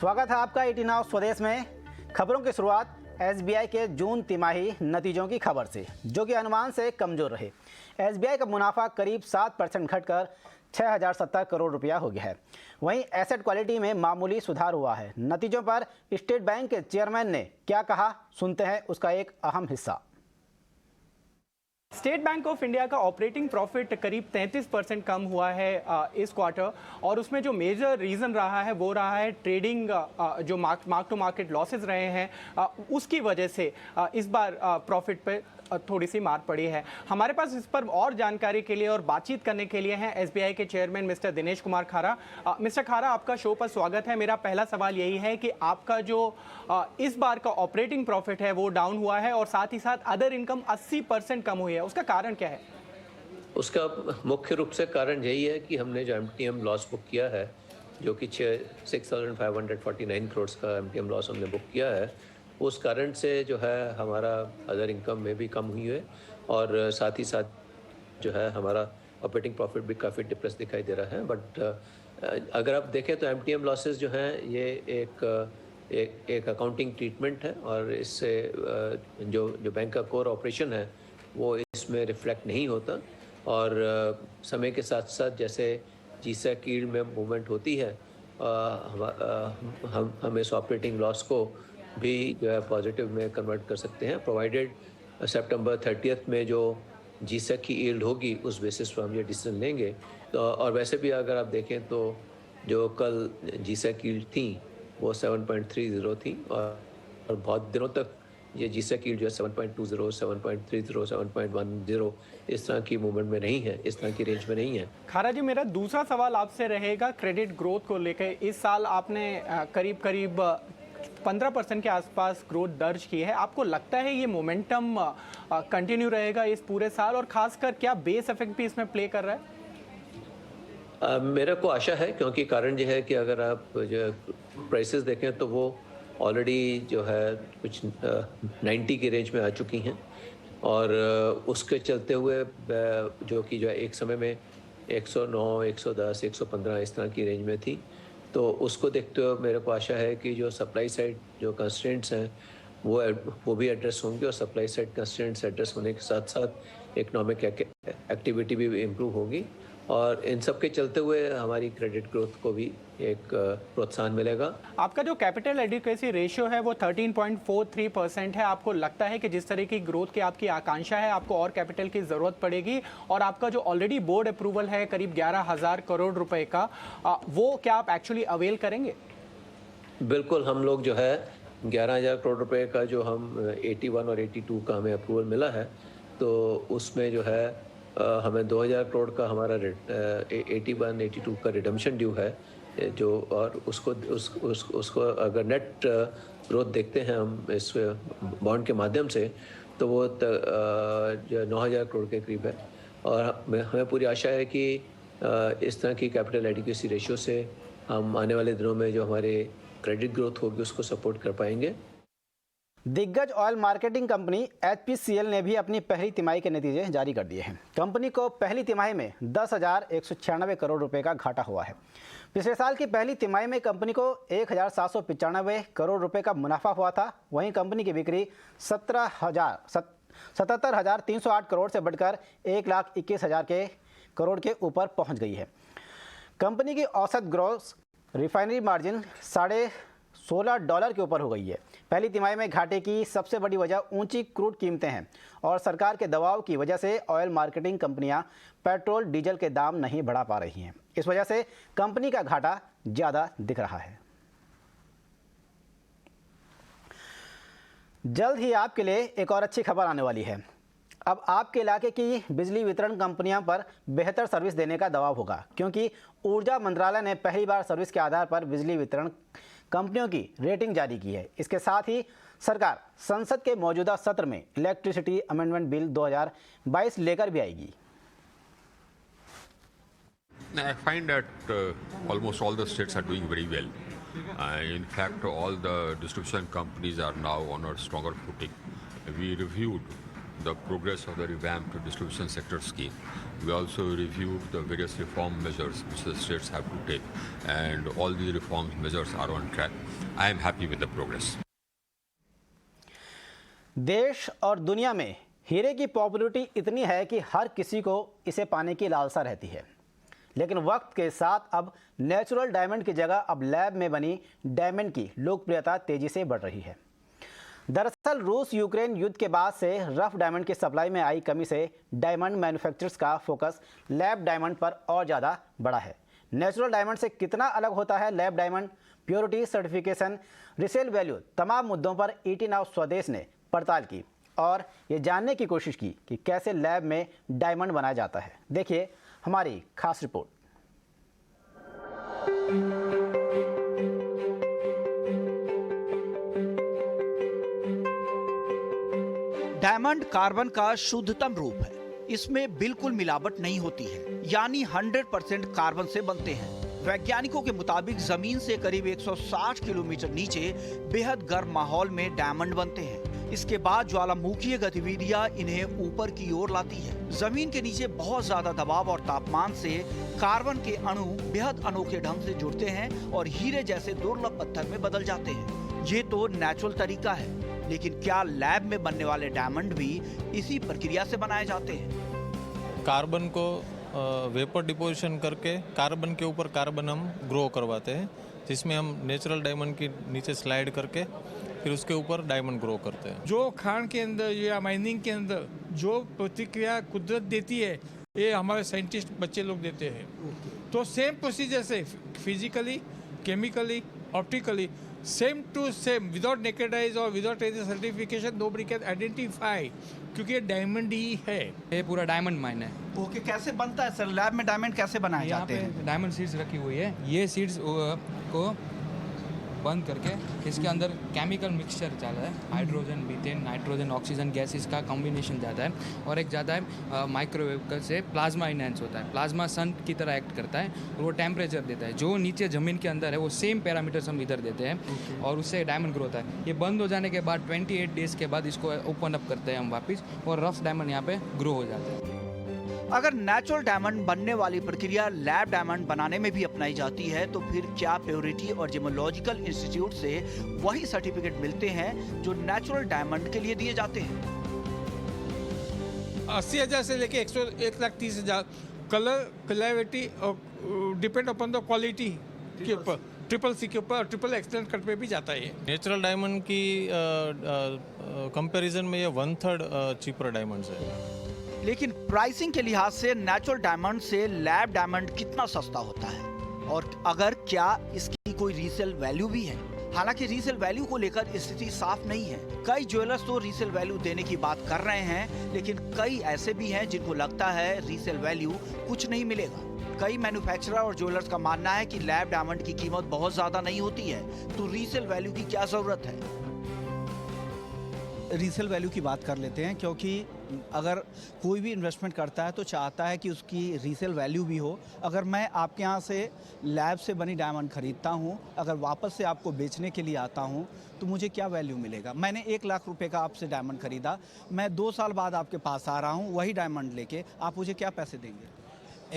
स्वागत है आपका 18 नाउ स्वदेश में। खबरों की शुरुआत एसबीआई के जून तिमाही नतीजों की खबर से, जो कि अनुमान से कमजोर रहे। एसबीआई का मुनाफा करीब 7% घटकर 6070 करोड़ रुपया हो गया है। वहीं एसेट क्वालिटी में मामूली सुधार हुआ है। नतीजों पर स्टेट बैंक के चेयरमैन ने क्या कहा, सुनते हैं उसका एक अहम हिस्सा। स्टेट बैंक ऑफ इंडिया का ऑपरेटिंग प्रॉफिट करीब 33% कम हुआ है इस क्वार्टर, और उसमें जो मेजर रीज़न रहा है वो रहा है ट्रेडिंग जो मार्क टू मार्केट लॉसेज रहे हैं, उसकी वजह से इस बार प्रॉफिट पे थोड़ी सी मार पड़ी है। हमारे पास इस पर और जानकारी के लिए और बातचीत करने के लिए हैं एसबीआई के चेयरमैन मिस्टर दिनेश कुमार खारा। मिस्टर खारा, आपका शो पर स्वागत है। मेरा पहला सवाल यही है कि आपका जो इस बार का ऑपरेटिंग प्रॉफिट है वो डाउन हुआ है और साथ ही साथ अदर इनकम 80% कम हुई है, उसका कारण क्या है? उसका मुख्य रूप से कारण यही है कि हमने जो एमटीएम लॉस बुक किया है, जो कि 6549 करोड़ का एमटीएम लॉस हमने बुक किया है, उस कारण से जो है हमारा अदर इनकम में भी कम हुई है और साथ ही साथ जो है हमारा ऑपरेटिंग प्रॉफिट भी काफ़ी डिप्रेस दिखाई दे रहा है। बट अगर आप देखें तो एमटीएम लॉसेस जो हैं ये एक अकाउंटिंग ट्रीटमेंट है और इससे जो बैंक का कोर ऑपरेशन है वो इसमें रिफ्लेक्ट नहीं होता। और समय के साथ साथ जैसे जीसा कील में मूवमेंट होती है, हम इस ऑपरेटिंग लॉस को भी जो है पॉजिटिव में कन्वर्ट कर सकते हैं, प्रोवाइडेड सितंबर 30 में जो जीसा की यील्ड होगी उस बेसिस पर हम ये डिसीजन लेंगे। तो और वैसे भी अगर आप देखें तो जो कल जीसा की यील्ड थी वो 7.30 थी और बहुत दिनों तक ये जीसा की यील्ड जो है 7.20, 7.30, 7.10 इस तरह की मूवमेंट में नहीं है, इस तरह की रेंज में नहीं है। खारा जी, मेरा दूसरा सवाल आपसे रहेगा क्रेडिट ग्रोथ को लेकर। इस साल आपने करीब 15% के आसपास ग्रोथ दर्ज की है। आपको लगता है ये मोमेंटम कंटिन्यू रहेगा इस पूरे साल, और खासकर क्या बेस इफेक्ट भी इसमें प्ले कर रहा है? मेरे को आशा है, क्योंकि कारण ये है कि अगर आप जो प्राइसेस देखें तो वो ऑलरेडी जो है कुछ 90 की रेंज में आ चुकी हैं और उसके चलते हुए जो कि जो है एक समय में 109, 110, 115 इस तरह की रेंज में थी। तो उसको देखते हुए मेरे को आशा है कि जो सप्लाई साइड जो कंस्ट्रेंट्स हैं वो भी एड्रेस होंगे और सप्लाई साइड कंस्ट्रेंट्स एड्रेस होने के साथ साथ इकोनॉमिक एक्टिविटी भी इम्प्रूव होगी और इन सब के चलते हुए हमारी क्रेडिट ग्रोथ को भी एक प्रोत्साहन मिलेगा। आपका जो कैपिटल एडिक्वेसी रेशियो है वो 13.43% है। आपको लगता है कि जिस तरह की ग्रोथ की आपकी आकांक्षा है आपको और कैपिटल की ज़रूरत पड़ेगी, और आपका जो ऑलरेडी बोर्ड अप्रूवल है करीब 11,000 करोड़ रुपए का, वो क्या आप एक्चुअली अवेल करेंगे? बिल्कुल, हम लोग जो है 11,000 करोड़ रुपए का जो हम 81 और 82 का हमें अप्रूवल मिला है, तो उसमें जो है हमें 2,000 करोड़ का हमारा 81, 82 का रिडम्पशन ड्यू है जो, और उसको अगर नेट ग्रोथ देखते हैं हम इस बॉन्ड के माध्यम से तो वो 9,000 करोड़ के करीब है। और हमें पूरी आशा है कि इस तरह की कैपिटल एडिक्वेसी रेशियो से हम आने वाले दिनों में जो हमारे क्रेडिट ग्रोथ होगी उसको सपोर्ट कर पाएंगे। दिग्गज ऑयल मार्केटिंग कंपनी एचपीसीएल ने भी अपनी पहली तिमाही के नतीजे जारी कर दिए हैं। कंपनी को पहली तिमाही में 10,196 करोड़ रुपए का घाटा हुआ है। पिछले साल की पहली तिमाही में कंपनी को 1,795 करोड़ रुपए का मुनाफा हुआ था। वहीं कंपनी की बिक्री 77,308 करोड़ से बढ़कर 1,21,000 करोड़ के ऊपर पहुंच गई है। कंपनी की औसत ग्रॉस रिफाइनरी मार्जिन $16 के ऊपर हो गई है। पहली तिमाही में घाटे की सबसे बड़ी वजह ऊंची क्रूड कीमतें हैं और सरकार के दबाव की वजह से ऑयल मार्केटिंग कंपनियां पेट्रोल डीजल के दाम नहीं बढ़ा पा रही हैं। इस वजह से कंपनी का घाटा ज़्यादा दिख रहा है। जल्द ही आपके लिए एक और अच्छी खबर आने वाली है। अब आपके इलाके की बिजली वितरण कंपनियों पर बेहतर सर्विस देने का दबाव होगा, क्योंकि ऊर्जा मंत्रालय ने पहली बार सर्विस के आधार पर बिजली वितरण कंपनियों की रेटिंग जारी की है। इसके साथ ही सरकार संसद के मौजूदा सत्र में इलेक्ट्रिसिटी अमेंडमेंट बिल 2022 लेकर भी आएगी। I find that almost all the states are doing very well. In fact, all the distribution companies are now on a stronger footing. We reviewed the progress of the revamped distribution sector scheme. We also reviewed the various reform measures which the states have to take, and all these reform measures are on track. I am happy with the progress. देश और दुनिया में हीरे की popularity इतनी है कि हर किसी को इसे पाने की लालसा रहती है, लेकिन वक्त के साथ अब नेचुरल डायमंड की जगह अब लैब में बनी डायमंड की लोकप्रियता तेजी से बढ़ रही है। दरअसल रूस यूक्रेन युद्ध के बाद से रफ डायमंड की सप्लाई में आई कमी से डायमंड मैन्युफैक्चरर्स का फोकस लैब डायमंड पर और ज़्यादा बढ़ा है। नेचुरल डायमंड से कितना अलग होता है lab diamond, purity, certification, resale value, तमाम मुद्दों पर 18 नाउ स्वदेश ने पड़ताल की और ये जानने की कोशिश की कि कैसे लैब में डायमंड बनाया जाता है। देखिए हमारी खास रिपोर्ट। डायमंड कार्बन का शुद्धतम रूप है। इसमें बिल्कुल मिलावट नहीं होती है, यानी 100% कार्बन से बनते हैं। वैज्ञानिकों के मुताबिक जमीन से करीब 160 किलोमीटर नीचे बेहद गर्म माहौल में डायमंड बनते हैं। इसके बाद ज्वालामुखीय गतिविधियां इन्हें ऊपर की ओर लाती है। जमीन के नीचे बहुत ज्यादा दबाव और तापमान से कार्बन के अणु बेहद अनोखे ढंग से जुड़ते हैं और हीरे जैसे दुर्लभ पत्थर में बदल जाते हैं। ये तो नेचुरल तरीका है, लेकिन क्या लैब में बनने वाले डायमंड भी इसी प्रक्रिया से बनाए जाते हैं? कार्बन को वेपर डिपोजिशन करके कार्बन के ऊपर कार्बन हम ग्रो करवाते हैं, जिसमें हम नेचुरल डायमंड के नीचे स्लाइड करके फिर उसके ऊपर डायमंड ग्रो करते हैं। जो खान के अंदर या माइनिंग के अंदर जो प्रतिक्रिया कुदरत देती है, ये हमारे साइंटिस्ट बच्चे लोग देते हैं। तो सेम प्रोसीजर से physically, chemically, optically same to same, without naked eyes और without any certification nobody can identify, क्योंकि ये डायमंड ही है। ये पूरा डायमंड माइन है। ओके, कैसे बनता है सर? लैब में डायमंड कैसे बनाए जाते हैं? डायमंड सीड्स रखी हुई है। ये सीड्स को बंद करके इसके अंदर केमिकल मिक्सचर जाता है, hydrogen, methane, nitrogen, oxygen gases का कॉम्बिनेशन जाता है और एक जाता है माइक्रोवेव से प्लाज्मा इनहेंस होता है। प्लाज्मा सन की तरह एक्ट करता है और वो टेम्परेचर देता है। जो नीचे ज़मीन के अंदर है वो सेम पैरामीटर्स हम इधर देते हैं और उससे डायमंड ग्रो होता है। ये बंद हो जाने के बाद 28 डेज़ के बाद इसको ओपन अप करते हैं हम वापस और रफ डायमंड यहाँ पे ग्रो हो जाता है। अगर नेचुरल डायमंड बनने वाली प्रक्रिया लैब डायमंड बनाने में भी अपनाई जाती है, तो फिर क्या प्योरिटी और जेमोलॉजिकल इंस्टीट्यूट से वही सर्टिफिकेट मिलते हैं जो नेचुरल डायमंड के लिए दिए जाते हैं? 80,000 से लेके 1,30,000 कलर, क्लैरिटी और डिपेंड अपॉन द क्वालिटी के ऊपर, ट्रिपल सी के ऊपर और ट्रिपल एक्सटेंट कट पे भी जाता है। नेचुरल डायमंड की कंपैरिजन में ये 1/3 चीपर डायमंड्स है। लेकिन प्राइसिंग के लिहाज से नेचुरल डायमंड से लैब डायमंड कितना सस्ता होता है, और अगर क्या इसकी कोई रीसेल वैल्यू भी है? हालांकि रीसेल वैल्यू को लेकर स्थिति साफ नहीं है। कई ज्वेलर्स तो रीसेल वैल्यू देने की बात कर रहे हैं, लेकिन कई ऐसे भी हैं जिनको लगता है रीसेल वैल्यू कुछ नहीं मिलेगा। कई मैन्युफैक्चरर और ज्वेलर्स का मानना है कि लैब डायमंड की कीमत बहुत ज्यादा नहीं होती है, तो रीसेल वैल्यू की क्या जरूरत है? रीसेल वैल्यू की बात कर लेते हैं, क्योंकि अगर कोई भी इन्वेस्टमेंट करता है तो चाहता है कि उसकी रीसेल वैल्यू भी हो। अगर मैं आपके यहाँ से लैब से बनी डायमंड खरीदता हूँ, अगर वापस से आपको बेचने के लिए आता हूँ, तो मुझे क्या वैल्यू मिलेगा? मैंने 1 लाख रुपए का आपसे डायमंड खरीदा, मैं 2 साल बाद आपके पास आ रहा हूँ वही डायमंड लेके, आप मुझे क्या पैसे देंगे?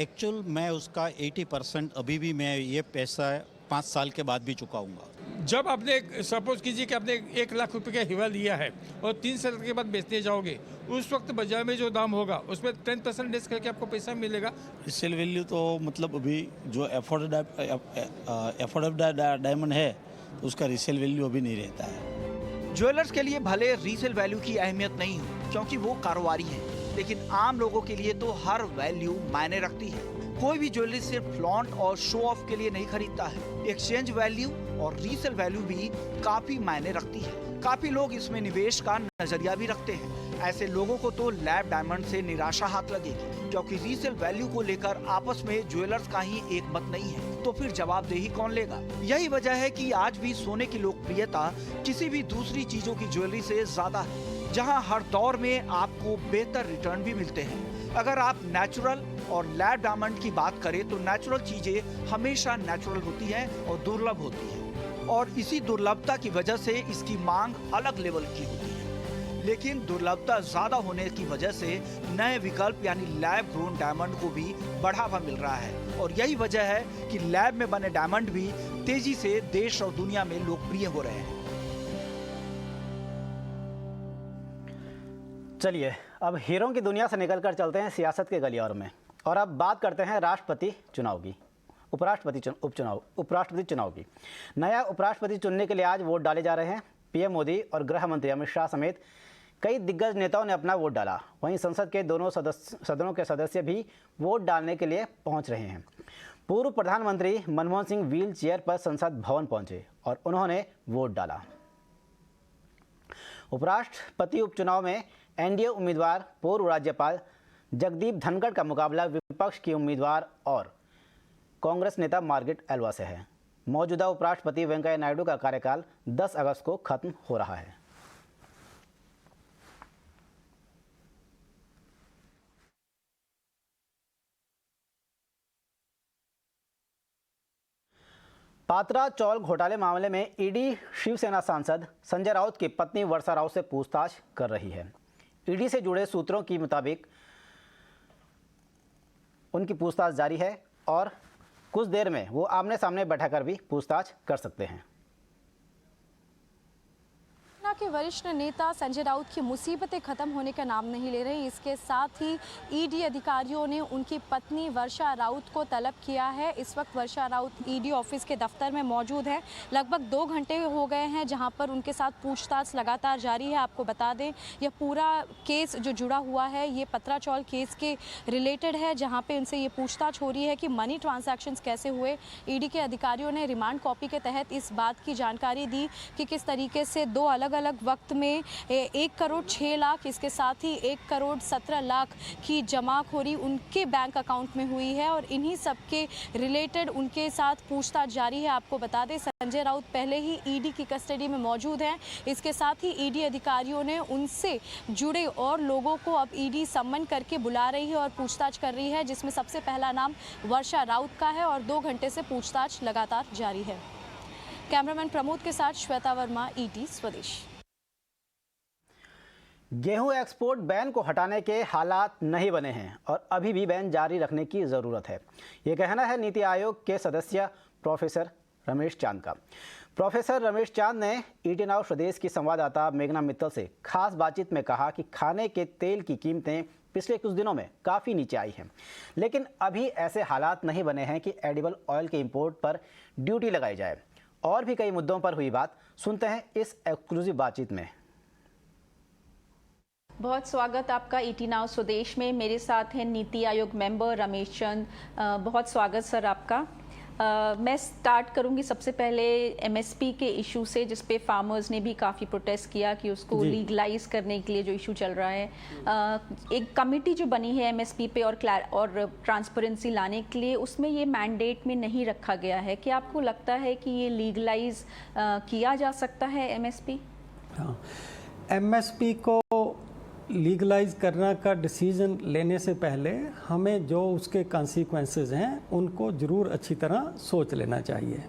एक्चुअल मैं उसका 80% अभी भी मैं ये पैसा 5 साल के बाद भी चुकाऊंगा। जब आपने सपोज कीजिए कि आपने 1 लाख रुपए का हीरा लिया है और 3 साल के बाद बेचने जाओगे, उस वक्त बाजार में जो दाम होगा उसमें 10% लेस करके आपको पैसा मिलेगा। रीसेल वैल्यू तो मतलब अभी जो एफोर्डेबल डायमंड है उसका रीसेल वैल्यू अभी नहीं रहता है। ज्वेलर्स के लिए भले रीसेल वैल्यू की अहमियत नहीं हो, क्योंकि वो कारोबारी है, लेकिन आम लोगों के लिए तो हर वैल्यू मायने रखती है। कोई भी ज्वेलरी सिर्फ फ्लॉन्ट और शो ऑफ के लिए नहीं खरीदता है। एक्सचेंज वैल्यू और रीसेल वैल्यू भी काफी मायने रखती है। काफी लोग इसमें निवेश का नजरिया भी रखते हैं। ऐसे लोगों को तो लैब डायमंड से निराशा हाथ लगेगी, क्योंकि रीसेल वैल्यू को लेकर आपस में ज्वेलर्स का ही एक मत नहीं है, तो फिर जवाबदेही कौन लेगा? यही वजह है कि आज भी सोने की लोकप्रियता किसी भी दूसरी चीजों की ज्वेलरी से ज्यादा है, जहां हर दौर में आपको बेहतर रिटर्न भी मिलते हैं। अगर आप नेचुरल और लैब डायमंड की बात करें तो नेचुरल चीजें हमेशा नेचुरल होती हैं और दुर्लभ होती हैं, और इसी दुर्लभता की वजह से इसकी मांग अलग लेवल की होती है। लेकिन दुर्लभता ज्यादा होने की वजह से नए विकल्प यानी लैब ग्रोन डायमंड को भी बढ़ावा मिल रहा है और यही वजह है कि लैब में बने डायमंड भी तेजी से देश और दुनिया में लोकप्रिय हो रहे हैं। चलिए अब हीरों की दुनिया से निकलकर चलते हैं सियासत के गलियारों में और अब बात करते हैं राष्ट्रपति चुनाव की, उपराष्ट्रपति चुनाव की। नया उपराष्ट्रपति चुनने के लिए आज वोट डाले जा रहे हैं। पीएम मोदी और गृह मंत्री अमित शाह समेत कई दिग्गज नेताओं ने अपना वोट डाला। वहीं संसद के दोनों सदनों के सदस्य भी वोट डालने के लिए पहुंच रहे हैं। पूर्व प्रधानमंत्री मनमोहन सिंह व्हील चेयर पर संसद भवन पहुंचे और उन्होंने वोट डाला। उपराष्ट्रपति उपचुनाव में एनडीए उम्मीदवार पूर्व राज्यपाल जगदीप धनखड़ का मुकाबला विपक्ष की उम्मीदवार और कांग्रेस नेता मार्गरेट एल्वा से है। मौजूदा उपराष्ट्रपति वेंकैया नायडू का कार्यकाल 10 अगस्त को खत्म हो रहा है। पात्रा चौल घोटाले मामले में ईडी शिवसेना सांसद संजय राउत की पत्नी वर्षा राउत से पूछताछ कर रही है। ईडी से जुड़े सूत्रों के मुताबिक उनकी पूछताछ जारी है और कुछ देर में वो आमने सामने बैठकर भी पूछताछ कर सकते हैं। के वरिष्ठ नेता संजय राउत की मुसीबतें खत्म होने का नाम नहीं ले रही। इसके साथ ही ईडी अधिकारियों ने उनकी पत्नी वर्षा राउत को तलब किया है। इस वक्त वर्षा राउत ईडी ऑफिस के दफ्तर में मौजूद है। लगभग 2 घंटे हो गए हैं जहां पर उनके साथ पूछताछ लगातार जारी है। आपको बता दें यह पूरा केस जो जुड़ा हुआ है ये पत्रा चौल केस के रिलेटेड है, जहाँ पे उनसे ये पूछताछ हो रही है कि मनी ट्रांजैक्शंस कैसे हुए। ईडी के अधिकारियों ने रिमांड कॉपी के तहत इस बात की जानकारी दी कि किस तरीके से 2 अलग अलग वक्त में 1 करोड़ 6 लाख, इसके साथ ही 1 करोड़ 17 लाख की जमाखोरी उनके बैंक अकाउंट में हुई है और इन्हीं सब के रिलेटेड उनके साथ पूछताछ जारी है। आपको बता दें संजय राउत पहले ही ईडी की कस्टडी में मौजूद हैं। इसके साथ ही ईडी अधिकारियों ने उनसे जुड़े और लोगों को अब ईडी सम्मन करके बुला रही है और पूछताछ कर रही है, जिसमें सबसे पहला नाम वर्षा राउत का है और 2 घंटे से पूछताछ लगातार जारी है। कैमरामैन प्रमोद के साथ श्वेता वर्मा, ईटी स्वदेश। गेहूं एक्सपोर्ट बैन को हटाने के हालात नहीं बने हैं और अभी भी बैन जारी रखने की ज़रूरत है, ये कहना है नीति आयोग के सदस्य प्रोफेसर रमेश चांद का। प्रोफेसर रमेश चांद ने ईटी नाउ स्वदेश की संवाददाता मेघना मित्तल से खास बातचीत में कहा कि खाने के तेल की कीमतें पिछले कुछ दिनों में काफ़ी नीचे आई हैं, लेकिन अभी ऐसे हालात नहीं बने हैं कि एडिबल ऑयल के इम्पोर्ट पर ड्यूटी लगाई जाए। और भी कई मुद्दों पर हुई बात, सुनते हैं इस एक्सक्लूसिव बातचीत में। बहुत स्वागत आपका ईटी नाउ स्वदेश में। मेरे साथ हैं नीति आयोग मेंबर रमेश चंद। बहुत स्वागत सर आपका। मैं स्टार्ट करूंगी सबसे पहले एमएसपी के इशू से, जिस पे फार्मर्स ने भी काफ़ी प्रोटेस्ट किया कि उसको लीगलाइज करने के लिए जो इशू चल रहा है। एक कमेटी जो बनी है एमएसपी पे और ट्रांसपेरेंसी लाने के लिए, उसमें ये मैंडेट में नहीं रखा गया है। क्या आपको लगता है कि ये लीगलाइज किया जा सकता है एमएसपी? हाँ, एमएसपी को लीगलाइज करना का डिसीजन लेने से पहले हमें जो उसके कॉन्सिक्वेंसेस हैं उनको ज़रूर अच्छी तरह सोच लेना चाहिए।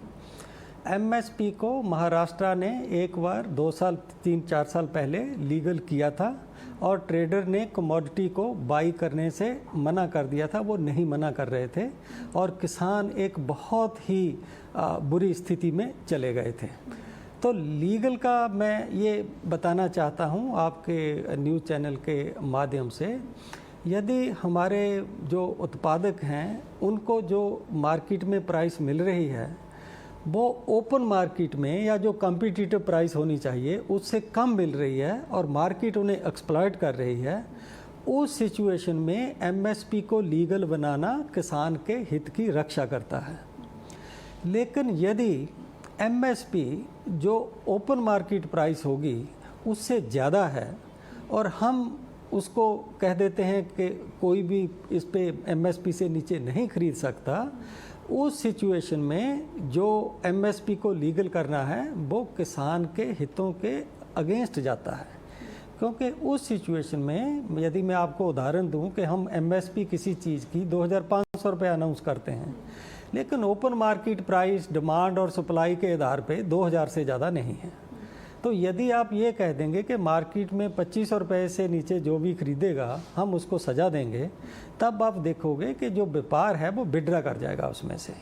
एमएसपी को महाराष्ट्र ने एक बार 2 साल 3-4 साल पहले लीगल किया था और ट्रेडर ने कमोडिटी को बाई करने से मना कर दिया था, वो नहीं मना कर रहे थे और किसान एक बहुत ही बुरी स्थिति में चले गए थे। तो लीगल का मैं ये बताना चाहता हूँ आपके न्यूज़ चैनल के माध्यम से, यदि हमारे जो उत्पादक हैं उनको जो मार्केट में प्राइस मिल रही है वो ओपन मार्केट में या जो कॉम्पिटिटिव प्राइस होनी चाहिए उससे कम मिल रही है और मार्केट उन्हें एक्सप्लॉइट कर रही है, उस सिचुएशन में एमएसपी को लीगल बनाना किसान के हित की रक्षा करता है। लेकिन यदि एमएसपी जो ओपन मार्केट प्राइस होगी उससे ज़्यादा है और हम उसको कह देते हैं कि कोई भी इस पे एमएसपी से नीचे नहीं खरीद सकता, उस सिचुएशन में जो एमएसपी को लीगल करना है वो किसान के हितों के अगेंस्ट जाता है। क्योंकि उस सिचुएशन में यदि मैं आपको उदाहरण दूं कि हम एमएसपी किसी चीज़ की 2500 रुपये अनाउंस करते हैं, लेकिन ओपन मार्केट प्राइस डिमांड और सप्लाई के आधार पे 2000 से ज़्यादा नहीं है, तो यदि आप ये कह देंगे कि मार्केट में 2500 रुपये से नीचे जो भी खरीदेगा हम उसको सजा देंगे, तब आप देखोगे कि जो व्यापार है वो विड्रा कर जाएगा उसमें से।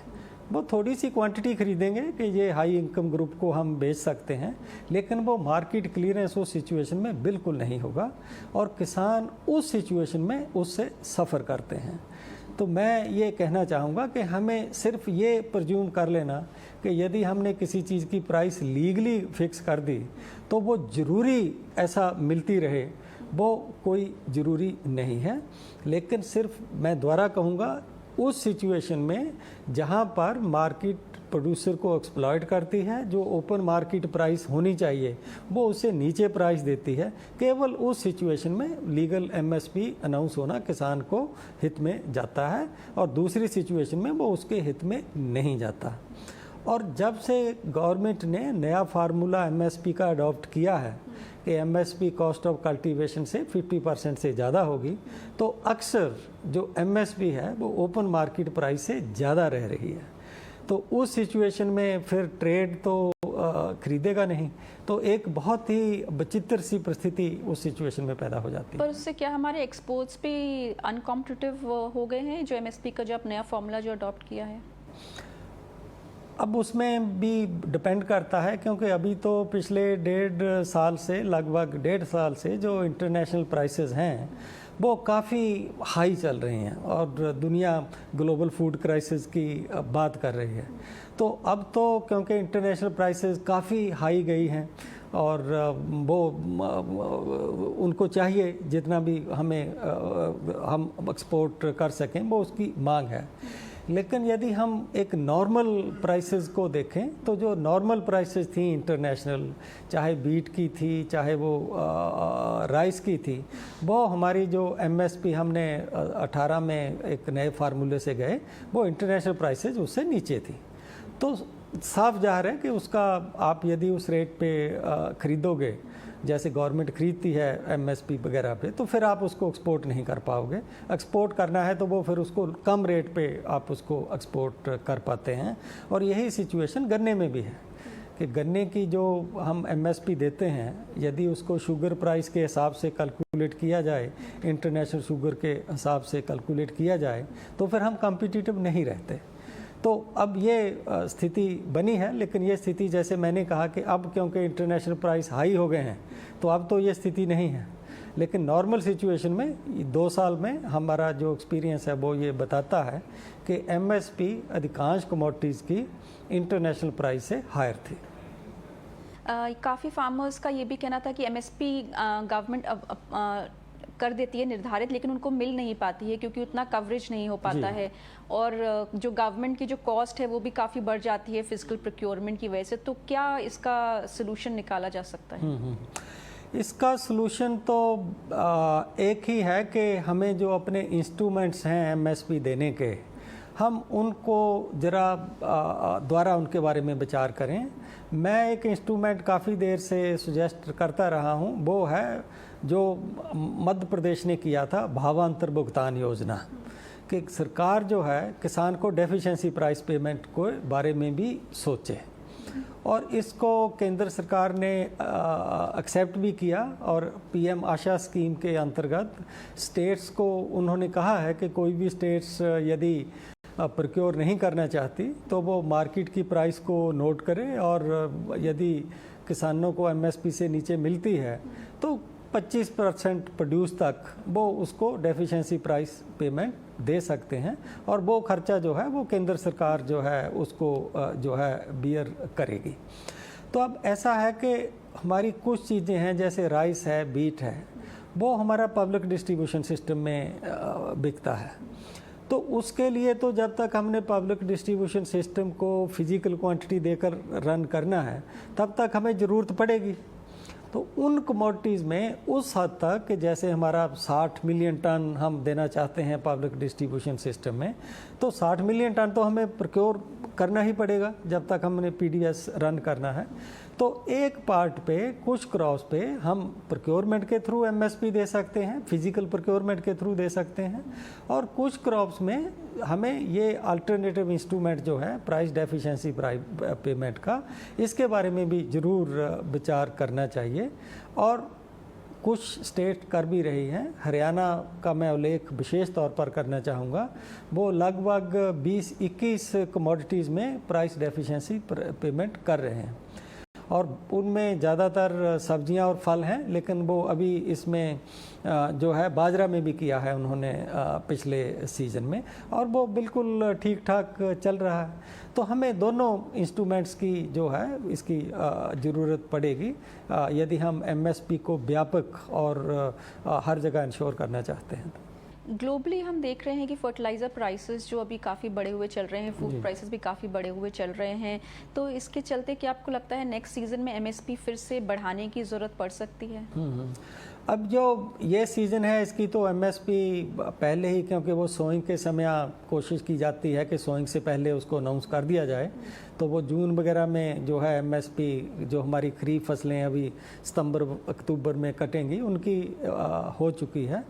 वो थोड़ी सी क्वांटिटी खरीदेंगे कि ये हाई इनकम ग्रुप को हम बेच सकते हैं, लेकिन वो मार्केट क्लियरेंस उस सिचुएशन में बिल्कुल नहीं होगा और किसान उस सिचुएशन में उससे सफ़र करते हैं। तो मैं ये कहना चाहूँगा कि हमें सिर्फ ये प्रज्यूम कर लेना कि यदि हमने किसी चीज़ की प्राइस लीगली फिक्स कर दी तो वो ज़रूरी ऐसा मिलती रहे, वो कोई ज़रूरी नहीं है। लेकिन सिर्फ मैं दोबारा कहूँगा, उस सिचुएशन में जहाँ पर मार्केट प्रोड्यूसर को एक्सप्लॉइट करती है, जो ओपन मार्केट प्राइस होनी चाहिए वो उससे नीचे प्राइस देती है, केवल उस सिचुएशन में लीगल एमएसपी अनाउंस होना किसान को हित में जाता है और दूसरी सिचुएशन में वो उसके हित में नहीं जाता। और जब से गवर्नमेंट ने नया फार्मूला एमएसपी का अडॉप्ट किया है कि एमएसपी कॉस्ट ऑफ कल्टीवेशन से 50% से ज़्यादा होगी, तो अक्सर जो एमएसपी है वो ओपन मार्केट प्राइस से ज़्यादा रह रही है। तो उस सिचुएशन में फिर ट्रेड तो खरीदेगा नहीं, तो एक बहुत ही विचित्र सी परिस्थिति उस सिचुएशन में पैदा हो जाती है। पर उससे क्या हमारे एक्सपोर्ट्स भी अनकॉम्पिटिटिव हो गए हैं, जो एमएसपी का जो नया फॉर्मूला जो अडॉप्ट किया है? अब उसमें भी डिपेंड करता है, क्योंकि अभी तो पिछले लगभग डेढ़ साल से जो इंटरनेशनल प्राइसेस हैं वो काफ़ी हाई चल रही हैं और दुनिया ग्लोबल फूड क्राइसिस की बात कर रही है। तो अब तो क्योंकि इंटरनेशनल प्राइसेस काफ़ी हाई गई हैं और वो उनको चाहिए जितना भी हम एक्सपोर्ट कर सकें वो उसकी मांग है। लेकिन यदि हम एक नॉर्मल प्राइसेस को देखें तो जो नॉर्मल प्राइसेस थी इंटरनेशनल, चाहे बीट की थी चाहे वो राइस की थी, वो हमारी जो एमएसपी हमने 18 में एक नए फार्मूले से गए वो इंटरनेशनल प्राइसेस उससे नीचे थी। तो साफ जाहिर है कि उसका आप यदि उस रेट पे ख़रीदोगे जैसे गवर्नमेंट खरीदती है एमएसपी वगैरह पे, तो फिर आप उसको एक्सपोर्ट नहीं कर पाओगे। एक्सपोर्ट करना है तो वो फिर उसको कम रेट पे आप उसको एक्सपोर्ट कर पाते हैं। और यही सिचुएशन गन्ने में भी है कि गन्ने की जो हम एमएसपी देते हैं, यदि उसको शुगर प्राइस के हिसाब से कैलकुलेट किया जाए, इंटरनेशनल शुगर के हिसाब से कैलकुलेट किया जाए, तो फिर हम कॉम्पिटिटिव नहीं रहते। तो अब ये स्थिति बनी है, लेकिन ये स्थिति जैसे मैंने कहा कि अब क्योंकि इंटरनेशनल प्राइस हाई हो गए हैं तो अब तो ये स्थिति नहीं है। लेकिन नॉर्मल सिचुएशन में 2 साल में हमारा जो एक्सपीरियंस है वो ये बताता है कि एमएसपी अधिकांश कमोडिटीज़ की इंटरनेशनल प्राइस से हायर थी। काफ़ी फार्मर्स का ये भी कहना था कि एमएसपी गवर्नमेंट कर देती है निर्धारित, लेकिन उनको मिल नहीं पाती है क्योंकि उतना कवरेज नहीं हो पाता है और जो गवर्नमेंट की जो कॉस्ट है वो भी काफ़ी बढ़ जाती है फिजिकल प्रोक्योरमेंट की वजह से। तो क्या इसका सलूशन निकाला जा सकता है? इसका सलूशन तो एक ही है कि हमें जो अपने इंस्ट्रूमेंट्स हैं एमएसपी देने के, हम उनको ज़रा द्वारा उनके बारे में विचार करें। मैं एक इंस्ट्रूमेंट काफ़ी देर से सुजेस्ट करता रहा हूँ, वो है जो मध्य प्रदेश ने किया था, भावांतर भुगतान योजना, कि सरकार जो है किसान को डेफिशिएंसी प्राइस पेमेंट के बारे में भी सोचे। और इसको केंद्र सरकार ने एक्सेप्ट भी किया और पीएम आशा स्कीम के अंतर्गत स्टेट्स को उन्होंने कहा है कि कोई भी स्टेट्स यदि प्रोक्योर नहीं करना चाहती तो वो मार्केट की प्राइस को नोट करे और यदि किसानों को एमएसपी से नीचे मिलती है तो 25% प्रोड्यूस तक वो उसको डेफिशिएंसी प्राइस पेमेंट दे सकते हैं और वो खर्चा जो है वो केंद्र सरकार जो है उसको जो है बियर करेगी। तो अब ऐसा है कि हमारी कुछ चीज़ें हैं जैसे राइस है, बीट है, वो हमारा पब्लिक डिस्ट्रीब्यूशन सिस्टम में बिकता है। तो उसके लिए तो जब तक हमने पब्लिक डिस्ट्रीब्यूशन सिस्टम को फिजिकल क्वांटिटी देकर रन करना है तब तक हमें ज़रूरत पड़ेगी। तो उन कमोडिटीज़ में उस हद तक कि जैसे हमारा 60 मिलियन टन हम देना चाहते हैं पब्लिक डिस्ट्रीब्यूशन सिस्टम में, तो 60 मिलियन टन तो हमें प्रोक्योर करना ही पड़ेगा जब तक हमने पीडीएस रन करना है। तो एक पार्ट पे कुछ क्रॉप्स पे हम प्रोक्योरमेंट के थ्रू एमएसपी दे सकते हैं, फिजिकल प्रोक्योरमेंट के थ्रू दे सकते हैं, और कुछ क्रॉप्स में हमें ये अल्टरनेटिव इंस्ट्रूमेंट जो है प्राइस डेफिशिएंसी पेमेंट का, इसके बारे में भी ज़रूर विचार करना चाहिए। और कुछ स्टेट कर भी रही हैं। हरियाणा का मैं उल्लेख विशेष तौर पर करना चाहूँगा। वो लगभग 20-21 कमोडिटीज़ में प्राइस डेफिशिएंसी पेमेंट कर रहे हैं, और उनमें ज़्यादातर सब्जियां और फल हैं, लेकिन वो अभी इसमें जो है बाजरा में भी किया है उन्होंने पिछले सीज़न में, और वो बिल्कुल ठीक ठाक चल रहा है। तो हमें दोनों इंस्ट्रूमेंट्स की जो है इसकी ज़रूरत पड़ेगी यदि हम एमएसपी को व्यापक और हर जगह इंश्योर करना चाहते हैं। ग्लोबली हम देख रहे हैं कि फर्टिलाइज़र प्राइसेस जो अभी काफ़ी बढ़े हुए चल रहे हैं, फूड प्राइसेस भी काफ़ी बढ़े हुए चल रहे हैं, तो इसके चलते क्या आपको लगता है नेक्स्ट सीज़न में एमएसपी फिर से बढ़ाने की ज़रूरत पड़ सकती है? अब जो ये सीज़न है इसकी तो एमएसपी पहले ही, क्योंकि वो सोइंग के समय कोशिश की जाती है कि सोइंग से पहले उसको अनाउंस कर दिया जाए, तो वो जून वगैरह में जो है एमएसपी जो हमारी खरीफ फसलें अभी सितंबर अक्टूबर में कटेंगी उनकी हो चुकी है।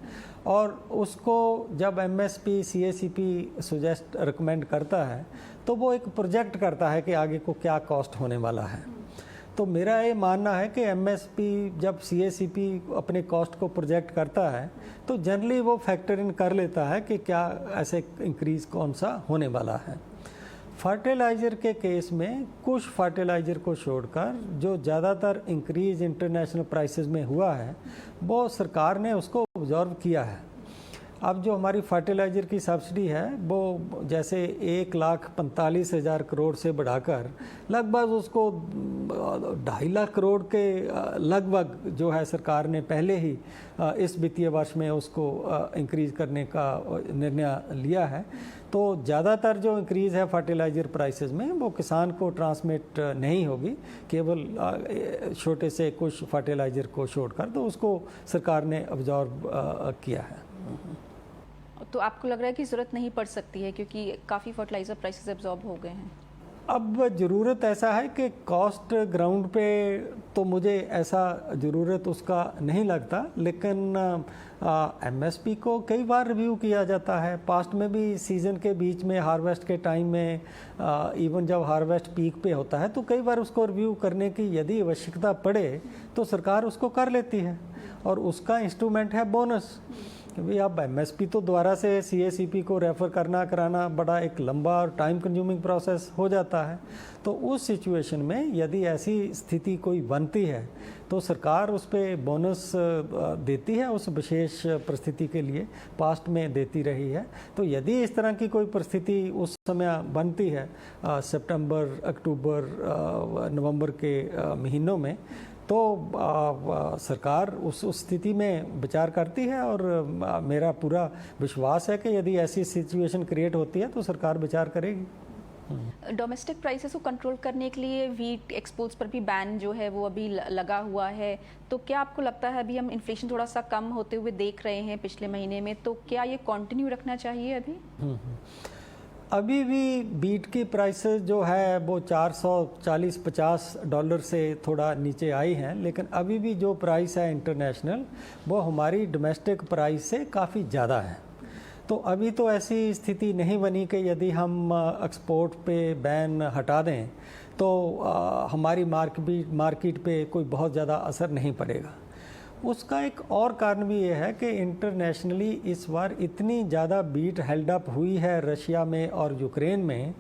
और उसको जब एमएसपी सीएसीपी सजेस्ट रिकमेंड करता है तो वो एक प्रोजेक्ट करता है कि आगे को क्या कॉस्ट होने वाला है। तो मेरा ये मानना है कि एमएसपी जब सीएसीपी अपने कॉस्ट को प्रोजेक्ट करता है तो जनरली वो फैक्टर इन कर लेता है कि क्या ऐसे इंक्रीज़ कौन सा होने वाला है। फर्टिलाइज़र के केस में कुछ फर्टिलाइज़र को छोड़कर जो ज़्यादातर इंक्रीज़ इंटरनेशनल प्राइसेस में हुआ है वो सरकार ने उसको ऑब्जर्व किया है। अब जो हमारी फर्टिलाइज़र की सब्सिडी है वो जैसे 1,45,000 करोड़ से बढ़ाकर लगभग उसको 2.5 लाख करोड़ के लगभग जो है सरकार ने पहले ही इस वित्तीय वर्ष में उसको इंक्रीज़ करने का निर्णय लिया है। तो ज़्यादातर जो इंक्रीज़ है फर्टिलाइज़र प्राइसेस में वो किसान को ट्रांसमिट नहीं होगी, केवल छोटे से कुछ फर्टिलाइज़र को छोड़कर, तो उसको सरकार ने अब्जॉर्ब किया है। तो आपको लग रहा है कि ज़रूरत नहीं पड़ सकती है क्योंकि काफ़ी फर्टिलाइज़र प्राइसेस एब्जॉर्ब हो गए हैं? अब ज़रूरत ऐसा है कि कॉस्ट ग्राउंड पे तो मुझे ऐसा ज़रूरत उसका नहीं लगता, लेकिन एमएसपी को कई बार रिव्यू किया जाता है। पास्ट में भी सीज़न के बीच में हार्वेस्ट के टाइम में इवन जब हार्वेस्ट पीक पे होता है तो कई बार उसको रिव्यू करने की यदि आवश्यकता पड़े तो सरकार उसको कर लेती है, और उसका इंस्ट्रूमेंट है बोनस। क्योंकि अब एमएसपी तो दोबारा से सीएसीपी को रेफ़र करना कराना बड़ा एक लंबा और टाइम कंज्यूमिंग प्रोसेस हो जाता है। तो उस सिचुएशन में यदि ऐसी स्थिति कोई बनती है तो सरकार उस पर बोनस देती है, उस विशेष परिस्थिति के लिए पास्ट में देती रही है। तो यदि इस तरह की कोई परिस्थिति उस समय बनती है सितंबर, अक्टूबर, नवंबर के महीनों में, तो सरकार उस स्थिति में विचार करती है, और मेरा पूरा विश्वास है कि यदि ऐसी सिचुएशन क्रिएट होती है तो सरकार विचार करेगी। डोमेस्टिक प्राइसेस को कंट्रोल करने के लिए वीट एक्सपोर्ट्स पर भी बैन जो है वो अभी लगा हुआ है, तो क्या आपको लगता है अभी हम इन्फ्लेशन थोड़ा सा कम होते हुए देख रहे हैं पिछले महीने में, तो क्या ये कंटिन्यू रखना चाहिए अभी? अभी भी बीट की प्राइसेस जो है वो 440-50 डॉलर से थोड़ा नीचे आई हैं, लेकिन अभी भी जो प्राइस है इंटरनेशनल वो हमारी डोमेस्टिक प्राइस से काफ़ी ज़्यादा है। तो अभी तो ऐसी स्थिति नहीं बनी कि यदि हम एक्सपोर्ट पे बैन हटा दें तो हमारी मार्केट पे कोई बहुत ज़्यादा असर नहीं पड़ेगा। उसका एक और कारण भी ये है कि इंटरनेशनली इस बार इतनी ज़्यादा बीट हेल्ड अप हुई है रशिया में और यूक्रेन में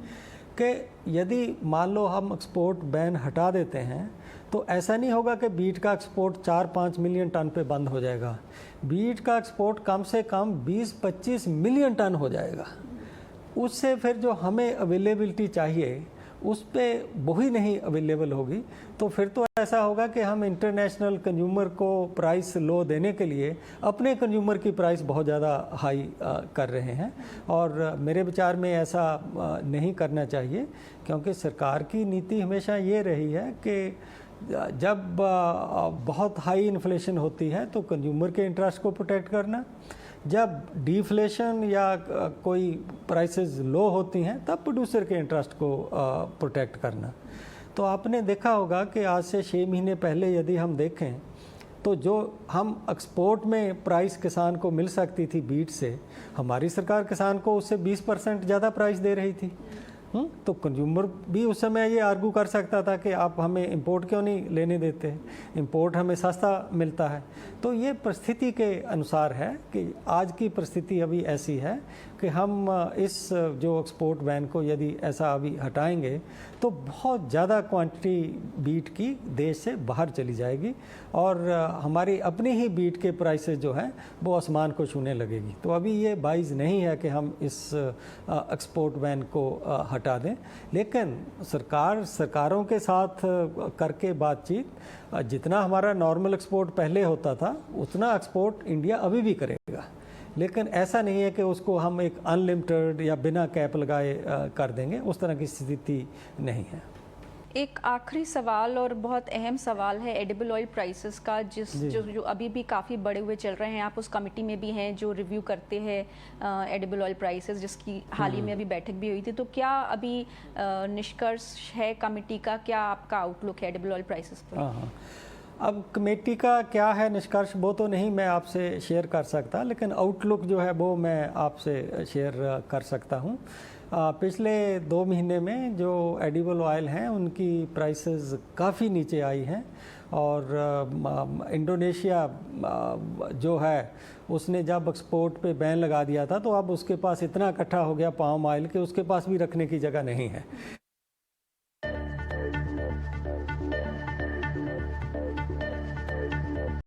कि यदि मान लो हम एक्सपोर्ट बैन हटा देते हैं तो ऐसा नहीं होगा कि बीट का एक्सपोर्ट 4-5 मिलियन टन पे बंद हो जाएगा। बीट का एक्सपोर्ट कम से कम 20-25 मिलियन टन हो जाएगा। उससे फिर जो हमें अवेलेबिलिटी चाहिए उस पर वही नहीं अवेलेबल होगी, तो फिर तो ऐसा होगा कि हम इंटरनेशनल कंज्यूमर को प्राइस लो देने के लिए अपने कंज्यूमर की प्राइस बहुत ज़्यादा हाई कर रहे हैं, और मेरे विचार में ऐसा नहीं करना चाहिए, क्योंकि सरकार की नीति हमेशा ये रही है कि जब बहुत हाई इन्फ्लेशन होती है तो कंज्यूमर के इंटरेस्ट को प्रोटेक्ट करना, जब डिफ्लेशन या कोई प्राइसेस लो होती हैं तब प्रोड्यूसर के इंटरेस्ट को प्रोटेक्ट करना। तो आपने देखा होगा कि आज से 6 महीने पहले यदि हम देखें तो जो हम एक्सपोर्ट में प्राइस किसान को मिल सकती थी बीट से, हमारी सरकार किसान को उससे 20% ज़्यादा प्राइस दे रही थी। तो कंज्यूमर भी उस समय ये आर्गू कर सकता था कि आप हमें इंपोर्ट क्यों नहीं लेने देते, इंपोर्ट हमें सस्ता मिलता है। तो ये परिस्थिति के अनुसार है कि आज की परिस्थिति अभी ऐसी है कि हम इस जो एक्सपोर्ट बैन को यदि ऐसा अभी हटाएंगे तो बहुत ज़्यादा क्वांटिटी बीट की देश से बाहर चली जाएगी और हमारी अपनी ही बीट के प्राइसेस जो हैं वो आसमान को छूने लगेगी। तो अभी ये बाइज़ नहीं है कि हम इस एक्सपोर्ट बैन को हटा दें, लेकिन सरकारों के साथ करके बातचीत, जितना हमारा नॉर्मल एक्सपोर्ट पहले होता था उतना एक्सपोर्ट इंडिया अभी भी करेगा, लेकिन ऐसा नहीं है कि उसको हम एक अनलिमिटेड या बिना कैप लगाए कर देंगे, उस तरह की स्थिति नहीं है। एक आखिरी सवाल और बहुत अहम सवाल है एडिबल ऑयल प्राइसेस का, जो अभी भी काफ़ी बढ़े हुए चल रहे हैं। आप उस कमेटी में भी हैं जो रिव्यू करते हैं एडिबल ऑयल प्राइसेस, जिसकी हाल ही में अभी बैठक भी हुई थी। तो क्या अभी निष्कर्ष है कमेटी का, क्या आपका आउटलुक है एडिबल ऑयल प्राइसेस पर? अब कमेटी का क्या है निष्कर्ष वो तो नहीं मैं आपसे शेयर कर सकता, लेकिन आउटलुक जो है वो मैं आपसे शेयर कर सकता हूँ। पिछले 2 महीने में जो एडिबल ऑयल हैं उनकी प्राइसेस काफ़ी नीचे आई हैं और इंडोनेशिया जो है उसने जब एक्सपोर्ट पे बैन लगा दिया था तो अब उसके पास इतना इकट्ठा हो गया पाम ऑयल कि उसके पास भी रखने की जगह नहीं है।